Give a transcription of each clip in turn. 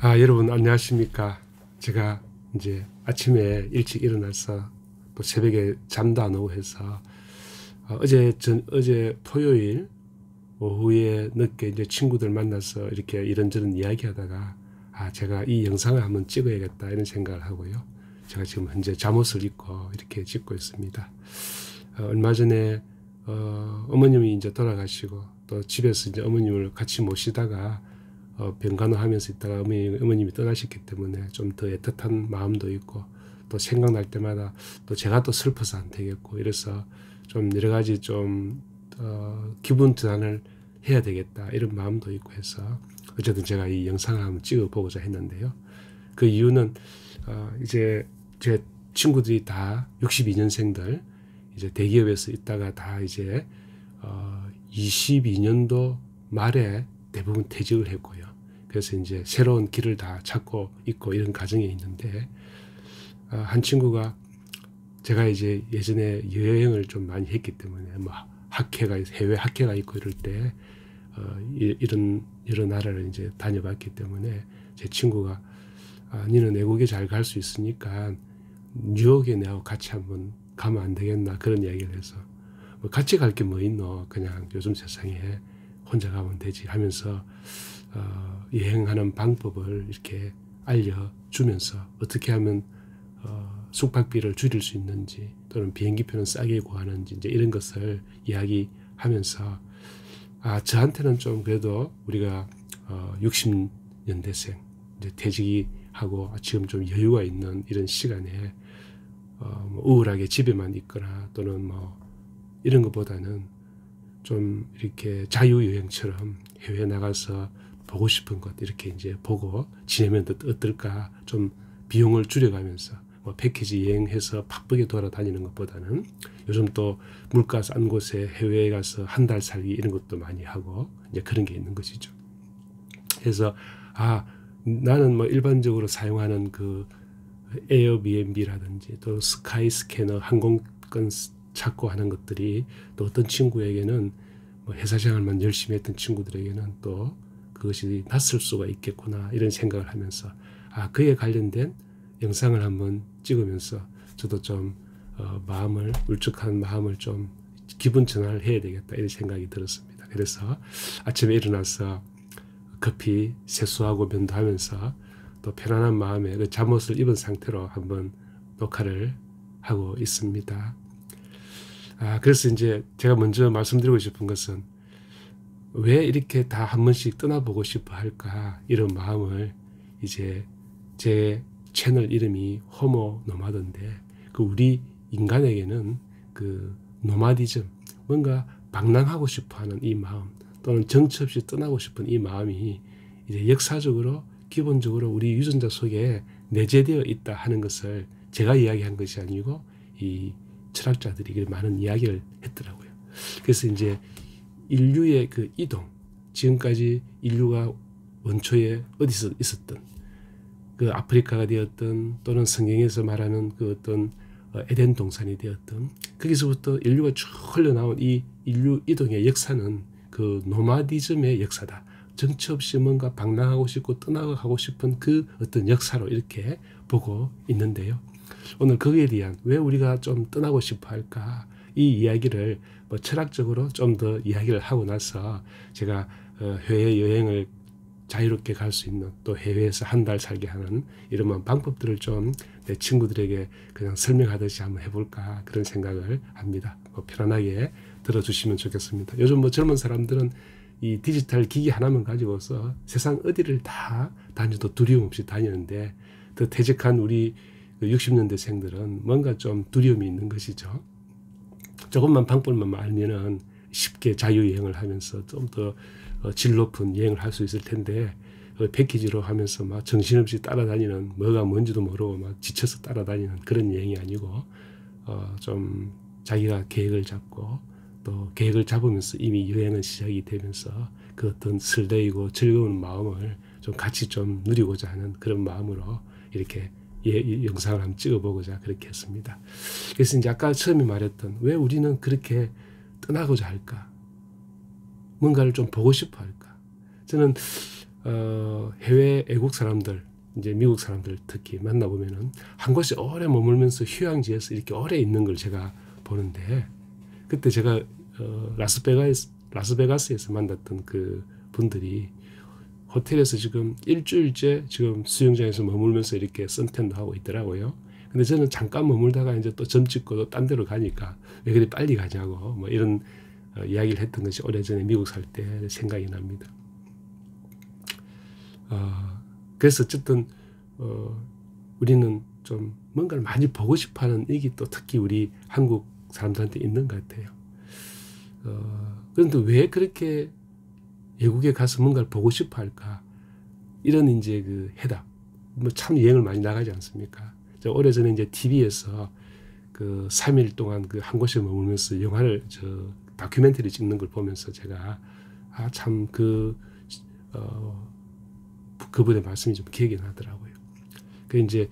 여러분 안녕하십니까. 제가 이제 아침에 일찍 일어나서 또 새벽에 잠도 안 오고 해서 어제 토요일 오후에 늦게 이제 친구들 만나서 이렇게 이런저런 이야기하다가 제가 이 영상을 한번 찍어야겠다 이런 생각을 하고요. 제가 지금 현재 잠옷을 입고 이렇게 찍고 있습니다. 얼마 전에 어머님이 이제 돌아가시고 또 집에서 이제 어머님을 같이 모시다가 병간호하면서 있다가 어머님이 떠나셨기 때문에 좀 더 애틋한 마음도 있고 또 생각날 때마다 또 제가 또 슬퍼서 안 되겠고 이래서 좀 여러 가지 좀 기분 전환을 해야 되겠다 이런 마음도 있고 해서 어쨌든 제가 이 영상을 한번 찍어 보고자 했는데요. 그 이유는 이제 제 친구들이 다 62년생들 이제 대기업에서 있다가 다 이제 22년도 말에 대부분 퇴직을 했고요. 그래서 이제 새로운 길을 다 찾고 있고 이런 과정에 있는데 한 친구가 제가 이제 예전에 여행을 좀 많이 했기 때문에 뭐 해외 학회가 있고 이럴 때 이런 여러 나라를 이제 다녀봤기 때문에 제 친구가 니는 외국에 잘 갈 수 있으니까 뉴욕에 내하고 같이 한번 가면 안 되겠나 그런 이야기를 해서 뭐 같이 갈 게 뭐 있노 그냥 요즘 세상에 혼자 가면 되지 하면서 여행하는 방법을 이렇게 알려주면서 어떻게 하면 숙박비를 줄일 수 있는지 또는 비행기표는 싸게 구하는지 이제 이런 것을 이야기하면서 저한테는 좀 그래도 우리가 60년대생 이제 퇴직하고 지금 좀 여유가 있는 이런 시간에 뭐 우울하게 집에만 있거나 또는 뭐 이런 것보다는 좀 이렇게 자유여행처럼 해외에 나가서 보고 싶은 것 이렇게 이제 보고 지내면 어떨까 좀 비용을 줄여가면서 뭐 패키지 여행해서 바쁘게 돌아다니는 것보다는 요즘 또 물가 싼 곳에 해외에 가서 한 달 살기 이런 것도 많이 하고 이제 그런 게 있는 것이죠. 그래서 나는 뭐 일반적으로 사용하는 그 에어비앤비라든지 또 스카이스캐너 항공권 찾고 하는 것들이 또 어떤 친구에게는 뭐 회사 생활만 열심히 했던 친구들에게는 또 그것이 낯설 수가 있겠구나 이런 생각을 하면서 그에 관련된 영상을 한번 찍으면서 저도 좀 울적한 마음을 좀 기분 전환을 해야 되겠다 이런 생각이 들었습니다. 그래서 아침에 일어나서 커피 세수하고 면도하면서 또 편안한 마음에 그 잠옷을 입은 상태로 한번 녹화를 하고 있습니다. 그래서 이제 제가 먼저 말씀드리고 싶은 것은 왜 이렇게 다 한 번씩 떠나보고 싶어 할까 이런 마음을 이제 제 채널 이름이 호모 노마드인데 그 우리 인간에게는 그 노마디즘 뭔가 방랑하고 싶어 하는 이 마음 또는 정처 없이 떠나고 싶은 이 마음이 이제 역사적으로 기본적으로 우리 유전자 속에 내재되어 있다 하는 것을 제가 이야기한 것이 아니고 이 철학자들이 많은 이야기를 했더라고요. 그래서 이제 인류의 그 이동, 지금까지 인류가 원초에 어디서 있었던 그 아프리카가 되었던 또는 성경에서 말하는 그 어떤 에덴 동산이 되었던 거기서부터 인류가 쭉 흘러나온 이 인류 이동의 역사는 그 노마디즘의 역사다. 정처 없이 뭔가 방랑하고 싶고 떠나가고 싶은 그 어떤 역사로 이렇게 보고 있는데요. 오늘 거기에 대한 왜 우리가 좀 떠나고 싶어 할까 이 이야기를 뭐 철학적으로 좀 더 이야기를 하고 나서 제가 해외 여행을 자유롭게 갈 수 있는 또 해외에서 한 달 살게 하는 이런 방법들을 좀 내 친구들에게 그냥 설명하듯이 한번 해볼까 그런 생각을 합니다. 편안하게 들어주시면 좋겠습니다. 요즘 뭐 젊은 사람들은 이 디지털 기기 하나만 가지고서 세상 어디를 다 다녀도 두려움 없이 다니는데 더 퇴직한 우리 60년대생들은 뭔가 좀 두려움이 있는 것이죠. 조금만 방법만 알면은 쉽게 자유여행을 하면서 좀 더 질 높은 여행을 할 수 있을 텐데 패키지로 하면서 막 정신없이 따라다니는 뭐가 뭔지도 모르고 막 지쳐서 따라다니는 그런 여행이 아니고 좀 자기가 계획을 잡고 또 계획을 잡으면서 이미 여행은 시작이 되면서 그 어떤 설레이고 즐거운 마음을 좀 같이 좀 누리고자 하는 그런 마음으로 이렇게 영상을 한번 찍어보고자 그렇게 했습니다. 그래서 이제 아까 처음에 말했던 왜 우리는 그렇게 떠나고자 할까? 뭔가를 좀 보고 싶어 할까? 저는 해외 애국 사람들, 이제 미국 사람들 특히 만나보면은 한 곳에 오래 머물면서 휴양지에서 이렇게 오래 있는 걸 제가 보는데, 그때 제가 라스베가스에서 만났던 그 분들이 호텔에서 지금 일주일째 지금 수영장에서 머물면서 이렇게 선탠도 하고 있더라고요. 근데 저는 잠깐 머물다가 이제 또 점 찍고 딴 데로 가니까 왜 그리 빨리 가냐고 뭐 이런 이야기를 했던 것이 오래전에 미국 살 때 생각이 납니다. 그래서 어쨌든 우리는 좀 뭔가를 많이 보고 싶어하는 이게 또 특히 우리 한국 사람들한테 있는 것 같아요. 그런데 왜 그렇게 외국에 가서 뭔가를 보고 싶어 할까? 이런 이제 그 해답. 뭐 참 여행을 많이 나가지 않습니까? 저 오래전에 이제 TV에서 그 3일 동안 그 한 곳에 머물면서 영화를 다큐멘터리 찍는 걸 보면서 제가 참 그분의 말씀이 좀 기억이 나더라고요. 그 이제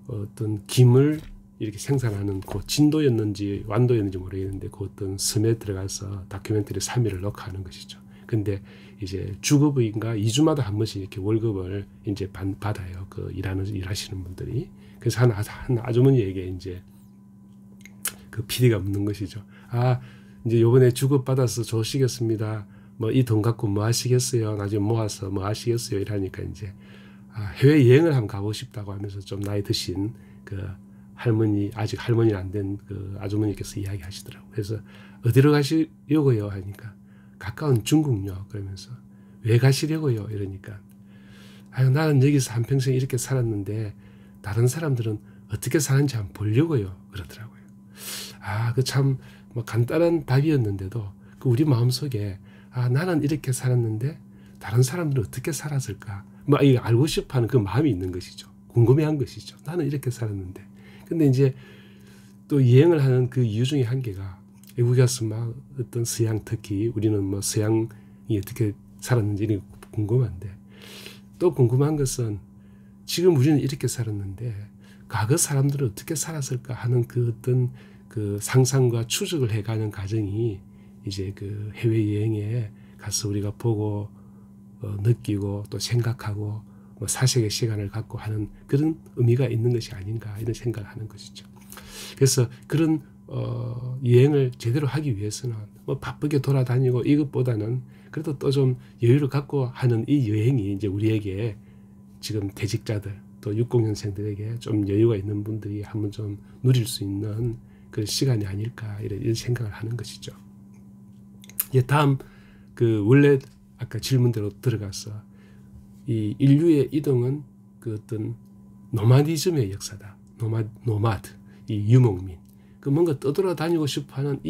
어떤 김을 이렇게 생산하는 그 진도였는지 완도였는지 모르겠는데 그 어떤 섬에 들어가서 다큐멘터리 3일을 넣고 하는 것이죠. 근데 이제 주급의인가 2주마다 한 번씩 이렇게 월급을 이제 받아요. 그 일하시는 분들이. 그래서 한 아주머니에게 이제 그 PD가 묻는 것이죠. 이제 요번에 주급 받아서 좋으시겠습니다. 뭐 이 돈 갖고 뭐 하시겠어요? 나중에 모아서 뭐 하시겠어요? 이러니까 이제 해외 여행을 한번 가고 싶다고 하면서 좀 나이 드신 그 할머니, 아직 할머니는 안 된 그 아주머니께서 이야기하시더라고요. 그래서 어디로 가시려고요? 하니까 가까운 중국요. 그러면서 왜 가시려고요? 이러니까 나는 여기서 한평생 이렇게 살았는데 다른 사람들은 어떻게 사는지 한번 보려고요. 그러더라고요. 그 참 뭐 간단한 답이었는데도 그 우리 마음속에 나는 이렇게 살았는데 다른 사람들은 어떻게 살았을까? 뭐 이거 알고 싶어하는 그 마음이 있는 것이죠. 궁금해한 것이죠. 나는 이렇게 살았는데. 근데 이제 또 여행을 하는 그 이유 중에 한 개가 외국에 가서 막 어떤 서양, 특히 우리는 뭐 서양이 어떻게 살았는지 이런 게 궁금한데, 또 궁금한 것은 지금 우리는 이렇게 살았는데 과거 사람들은 어떻게 살았을까 하는 그 어떤 그 상상과 추적을 해가는 과정이 이제 그 해외여행에 가서 우리가 보고 느끼고 또 생각하고 뭐 사색의 시간을 갖고 하는 그런 의미가 있는 것이 아닌가 이런 생각을 하는 것이죠. 그래서 그런 여행을 제대로 하기 위해서는 뭐 바쁘게 돌아다니고 이것보다는 그래도 또 좀 여유를 갖고 하는 이 여행이 이제 우리에게 지금 대직자들 또 60년생들에게 좀 여유가 있는 분들이 한번 좀 누릴 수 있는 그 시간이 아닐까 이런 생각을 하는 것이죠. 이제 다음 그 원래 아까 질문대로 들어가서 이 인류의 이동은 그 어떤 노마디즘의 역사다. 노마드, 이 유목민. 그 뭔가 떠돌아다니고 싶어하는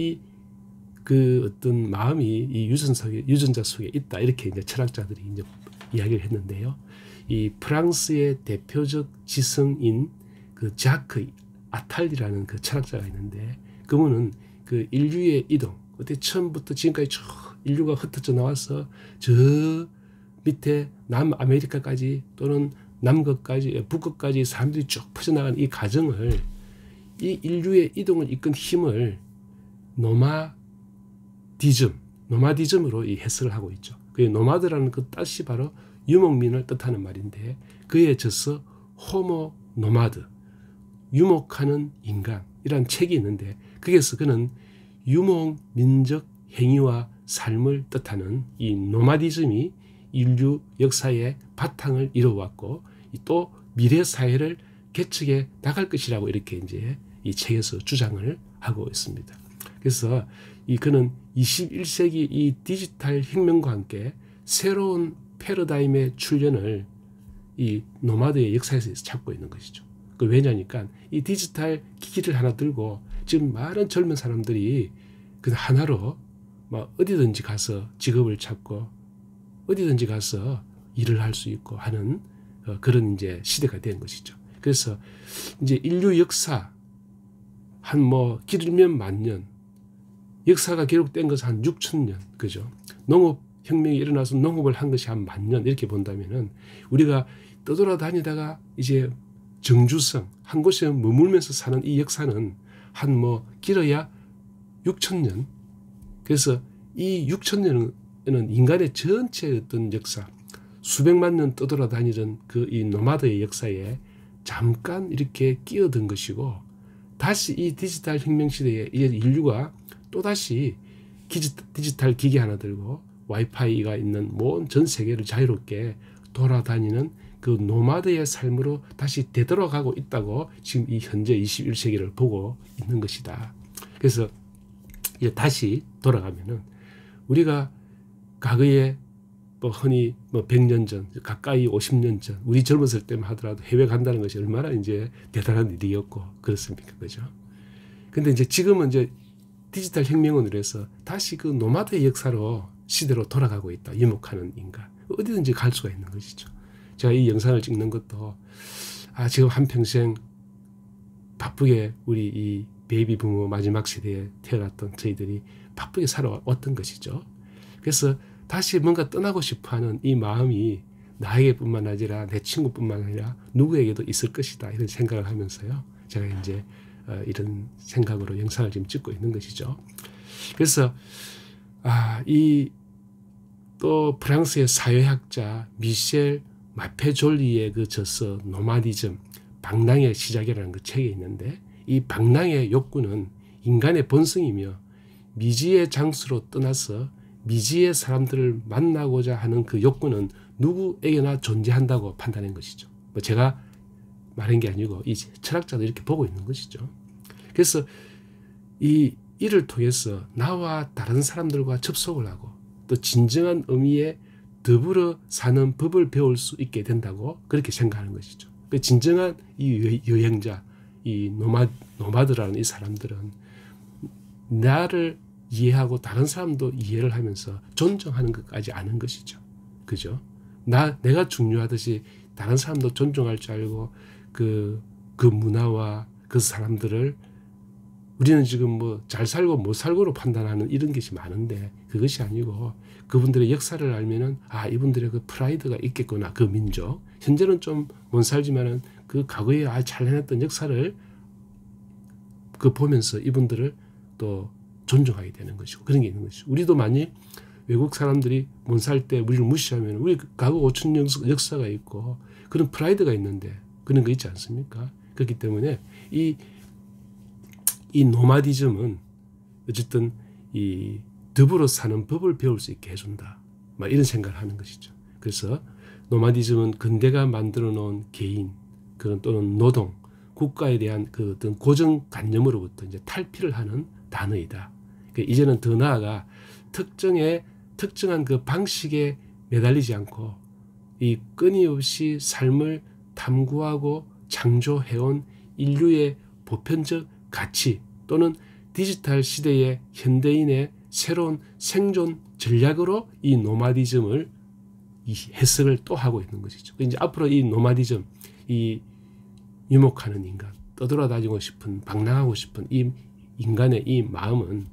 그 어떤 마음이 이 유전자 속에 있다. 이렇게 이제 철학자들이 이제 이야기를 했는데요. 이 프랑스의 대표적 지성인 그 자크 아탈리라는 그 철학자가 있는데 그분은 그 인류의 이동, 그때 처음부터 지금까지 쭉 인류가 흩어져 나와서 저 밑에 남아메리카까지 또는 남극까지 북극까지 사람들이 쭉 퍼져나가는 이 과정을 이 인류의 이동을 이끈 힘을 노마디즘으로 이 해석을 하고 있죠. 그 노마드라는 그 뜻이 바로 유목민을 뜻하는 말인데 그에 젖서 호모 노마드, 유목하는 인간이라는 책이 있는데 거기에서 그는 유목민적 행위와 삶을 뜻하는 이 노마디즘이 인류 역사의 바탕을 이루어왔고 또 미래 사회를 개척해 나갈 것이라고 이렇게 이제 이 책에서 주장을 하고 있습니다. 그래서 그는 21세기 이 디지털 혁명과 함께 새로운 패러다임의 출현을 이 노마드의 역사에서 찾고 있는 것이죠. 왜냐니까 이 디지털 기기를 하나 들고 지금 많은 젊은 사람들이 그 하나로 막 어디든지 가서 직업을 찾고 어디든지 가서 일을 할 수 있고 하는 그런 이제 시대가 된 것이죠. 그래서 이제 인류 역사 한 뭐 길면 만년, 역사가 기록된 것은 한 6,000년, 그죠? 농업 혁명이 일어나서 농업을 한 것이 한 10,000년 이렇게 본다면은 우리가 떠돌아다니다가 이제 정주성 한 곳에 머물면서 사는 이 역사는 한 뭐 길어야 6,000년. 그래서 이 6,000년은 인간의 전체 어떤 역사, 수백만 년 떠돌아다니던 그 이 노마드의 역사에 잠깐 이렇게 끼어든 것이고, 다시 이 디지털 혁명 시대에 이제 인류가 또다시 디지털 기기 하나 들고 와이파이가 있는 전 세계를 자유롭게 돌아다니는 그 노마드의 삶으로 다시 되돌아가고 있다고 지금 이 현재 21세기를 보고 있는 것이다. 그래서 이제 다시 돌아가면은 우리가 과거에 뭐 흔히 뭐 100년 전, 가까이 50년 전, 우리 젊었을 때만 하더라도 해외 간다는 것이 얼마나 이제 대단한 일이었고 그렇습니까, 그죠? 근데 이제 지금은 이제 디지털 혁명으로 해서 다시 그 노마드의 역사로 시대로 돌아가고 있다. 유목하는 인간. 어디든지 갈 수가 있는 것이죠. 제가 이 영상을 찍는 것도 지금 한평생 바쁘게 우리 이 베이비 부모 마지막 세대에 태어났던 저희들이 바쁘게 살아왔던 것이죠. 그래서 다시 뭔가 떠나고 싶어하는 이 마음이 나에게뿐만 아니라 내 친구뿐만 아니라 누구에게도 있을 것이다. 이런 생각을 하면서요. 제가 이제 이런 생각으로 영상을 지금 찍고 있는 것이죠. 그래서 또 프랑스의 사회학자 미셸 마페졸리의 그 저서 노마디즘, 방랑의 시작이라는 그 책에 있는데, 이 방랑의 욕구는 인간의 본성이며 미지의 장수로 떠나서 미지의 사람들을 만나고자 하는 그 욕구는 누구에게나 존재한다고 판단한 것이죠. 뭐 제가 말한 게 아니고 이 철학자도 이렇게 보고 있는 것이죠. 그래서 이를 통해서 나와 다른 사람들과 접속을 하고 또 진정한 의미의 더불어 사는 법을 배울 수 있게 된다고 그렇게 생각하는 것이죠. 진정한 이 여행자, 이 노마드라는 이 사람들은 나를 이해하고 다른 사람도 이해를 하면서 존중하는 것까지 아는 것이죠. 그죠? 내가 중요하듯이 다른 사람도 존중할 줄 알고 그 문화와 그 사람들을 우리는 지금 뭐 잘 살고 못 살고로 판단하는 이런 것이 많은데 그것이 아니고 그분들의 역사를 알면은 이분들의 그 프라이드가 있겠구나. 그 민족. 현재는 좀 못 살지만은 그 과거에 잘 해냈던 역사를 보면서 이분들을 또 존중하게 되는 것이고 그런 게 있는 것이죠. 우리도 만약 외국 사람들이 못 살 때 우리를 무시하면 우리 과거 5천 역사가 있고 그런 프라이드가 있는데 그런 거 있지 않습니까? 그렇기 때문에 이 노마디즘은 어쨌든 이 더불어 사는 법을 배울 수 있게 해준다. 이런 생각을 하는 것이죠. 그래서 노마디즘은 근대가 만들어 놓은 개인 또는 노동, 국가에 대한 그 어떤 고정관념으로부터 이제 탈피를 하는 단어이다. 그러니까 이제는 더 나아가 특정한 그 방식에 매달리지 않고 이 끊임없이 삶을 탐구하고 창조해온 인류의 보편적 가치 또는 디지털 시대의 현대인의 새로운 생존 전략으로 이 노마디즘을 이 해석을 또 하고 있는 것이죠. 이제 앞으로 이 노마디즘, 이 유목하는 인간, 떠돌아다니고 싶은, 방랑하고 싶은 이 인간의 이 마음은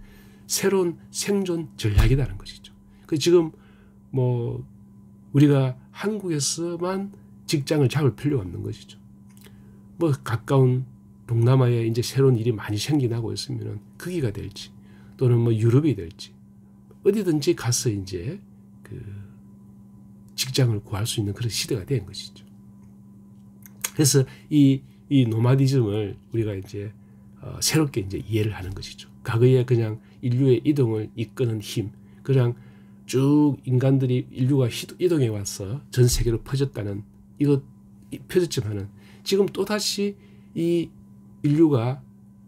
새로운 생존 전략이라는 것이죠. 지금 뭐 우리가 한국에서만 직장을 잡을 필요가 없는 것이죠. 뭐 가까운 동남아에 이제 새로운 일이 많이 생겨나고 있으면은 거기가 될지 또는 뭐 유럽이 될지 어디든지 가서 이제 직장을 구할 수 있는 그런 시대가 된 것이죠. 그래서 이 노마디즘을 우리가 이제 새롭게 이제 이해를 하는 것이죠. 과거에 그냥 인류의 이동을 이끄는 힘, 그냥 쭉 인류가 이동해 와서 전 세계로 퍼졌다는 이거 펴졌지만은 지금 또다시 이 인류가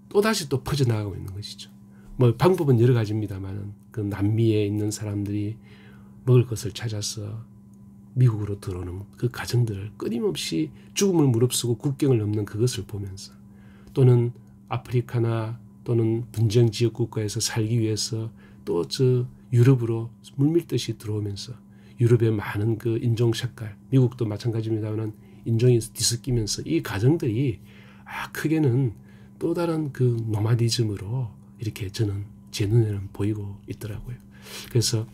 또다시 또 퍼져나가고 있는 것이죠. 뭐 방법은 여러 가지입니다만은 그 남미에 있는 사람들이 먹을 것을 찾아서 미국으로 들어오는 그 가정들을 끊임없이 죽음을 무릅쓰고 국경을 넘는 그것을 보면서 또는 아프리카나 또는 분쟁 지역 국가에서 살기 위해서 또 유럽으로 물밀듯이 들어오면서 유럽의 많은 그 인종 색깔, 미국도 마찬가지입니다만 인종이 뒤섞이면서 이 가정들이 크게는 또 다른 그 노마디즘으로 이렇게 저는 제 눈에는 보이고 있더라고요. 그래서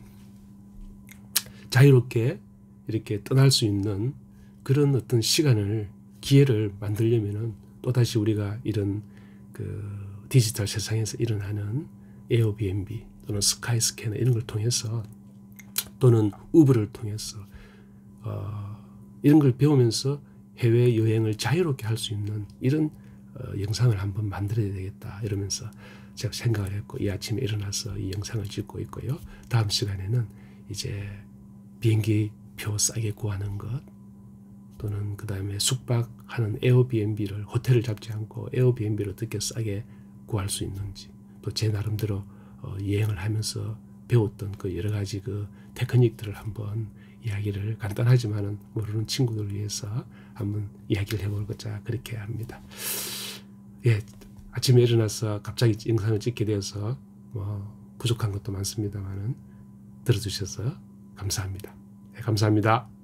자유롭게 이렇게 떠날 수 있는 그런 어떤 기회를 만들려면은 또다시 우리가 이런 그 디지털 세상에서 일어나는 에어비앤비 또는 스카이스캐너 이런 걸 통해서 또는 우버를 통해서 이런 걸 배우면서 해외 여행을 자유롭게 할 수 있는 이런 영상을 한번 만들어야 되겠다 이러면서 제가 생각을 했고 이 아침에 일어나서 이 영상을 찍고 있고요. 다음 시간에는 이제 비행기 표 싸게 구하는 것 또는 그 다음에 숙박하는 에어비앤비를 호텔을 잡지 않고 에어비앤비를 어떻게 싸게 구할 수 있는지 또 제 나름대로 여행을 하면서 배웠던 그 여러 가지 그 테크닉들을 한번 이야기를 간단하지만은 모르는 친구들을 위해서 한번 이야기를 해볼고자 그렇게 합니다. 예, 아침에 일어나서 갑자기 영상을 찍게 되어서 부족한 것도 많습니다만은 들어주셔서 감사합니다. 네, 감사합니다.